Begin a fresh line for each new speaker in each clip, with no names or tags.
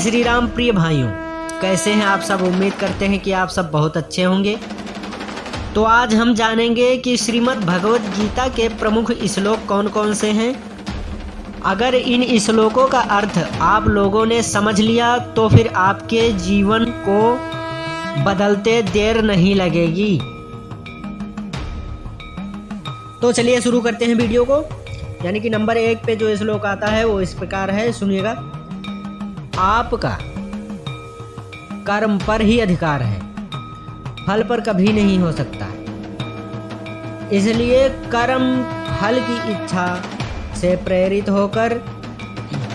श्री राम प्रिय भाइयों, कैसे हैं आप सब। उम्मीद करते हैं कि आप सब बहुत अच्छे होंगे। तो आज हम जानेंगे कि श्रीमद् भगवत गीता के प्रमुख श्लोक कौन कौन से हैं। अगर इन श्लोकों का अर्थ आप लोगों ने समझ लिया तो फिर आपके जीवन को बदलते देर नहीं लगेगी। तो चलिए शुरू करते हैं वीडियो को। यानी कि नंबर 1 पे जो श्लोक आता है वो इस प्रकार है, सुनिएगा। आपका कर्म पर ही अधिकार है, फल पर कभी नहीं हो सकता। इसलिए कर्म फल की इच्छा से प्रेरित होकर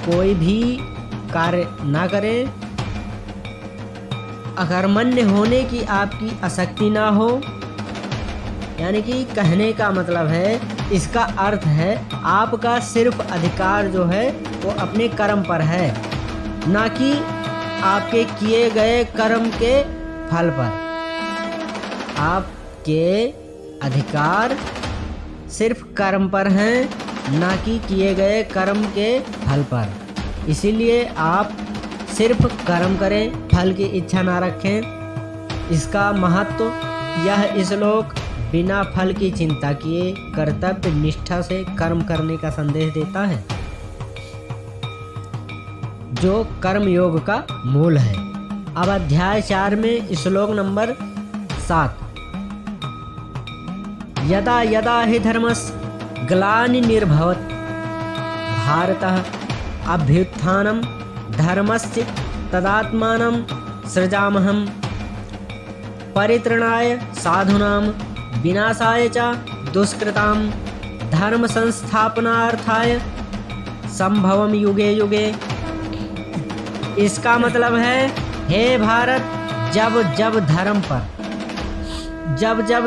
कोई भी कार्य ना करें। अकर्मण्य होने की आपकी आसक्ति ना हो। यानी कि कहने का मतलब है, इसका अर्थ है आपका सिर्फ अधिकार जो है वो अपने कर्म पर है, ना कि आपके किए गए कर्म के फल पर। आपके अधिकार सिर्फ कर्म पर हैं, ना कि किए गए कर्म के फल पर। इसीलिए आप सिर्फ कर्म करें, फल की इच्छा ना रखें। इसका महत्व यह श्लोक बिना फल की चिंता किए कर्तव्य निष्ठा से कर्म करने का संदेश देता है, जो कर्म योग का मूल है। अब अध्याय 4 में श्लोक नंबर 7। यदा यदा हि धर्मस्य ग्लानिर्भवति भारतः अभ्युत्थानं धर्मस्य तदात्मानं सृजामहं परित्राणाय साधूनां विनाशाय च दुष्कृतां धर्म संस्थापनार्थाय संभवं युगे युगे। इसका मतलब है, हे भारत, जब जब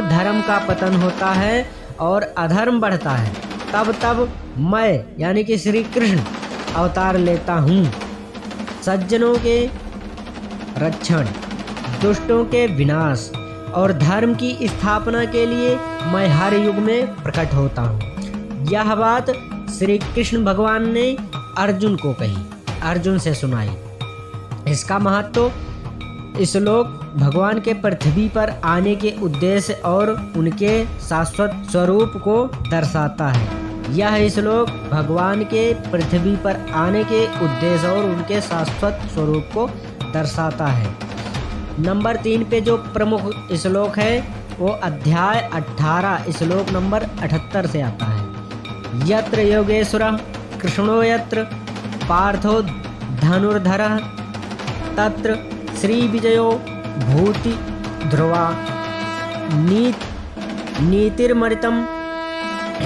धर्म का पतन होता है और अधर्म बढ़ता है, तब तब मैं यानी कि श्री कृष्ण अवतार लेता हूँ। सज्जनों के रक्षण, दुष्टों के विनाश और धर्म की स्थापना के लिए मैं हर युग में प्रकट होता हूँ। यह बात श्री कृष्ण भगवान ने अर्जुन को कही, अर्जुन से सुनाई। इसका महत्व श्लोक भगवान के पृथ्वी पर आने के उद्देश्य और उनके शाश्वत स्वरूप को दर्शाता है। यह श्लोक भगवान के पृथ्वी पर आने के उद्देश्य और उनके शाश्वत स्वरूप को दर्शाता है। नंबर 3 पे जो प्रमुख श्लोक है वो अध्याय 18 श्लोक नंबर 78 से आता है। यत्र योगेश्वरः कृष्णो यत्र पार्थो धनुर्धरः तत्र श्री विजयो भूति ध्रुवा नीतिर्मरितम।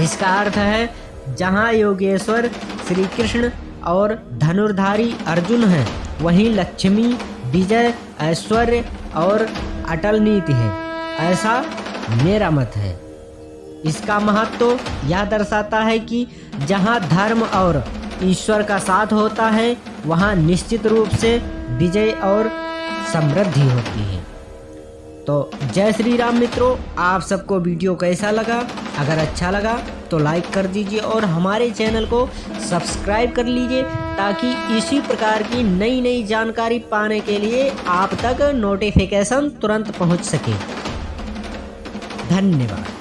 इसका अर्थ है, जहाँ योगेश्वर श्री कृष्ण और धनुर्धारी अर्जुन हैं, वहीं लक्ष्मी, विजय, ऐश्वर्य और अटल नीति है। ऐसा मेरा मत है। इसका महत्व यह दर्शाता है कि जहाँ धर्म और ईश्वर का साथ होता है, वहाँ निश्चित रूप से विजय और समृद्धि होती है। तो जय श्री राम मित्रों, आप सबको वीडियो कैसा लगा? अगर अच्छा लगा तो लाइक कर दीजिए और हमारे चैनल को सब्सक्राइब कर लीजिए, ताकि इसी प्रकार की नई नई जानकारी पाने के लिए आप तक नोटिफिकेशन तुरंत पहुंच सके। धन्यवाद।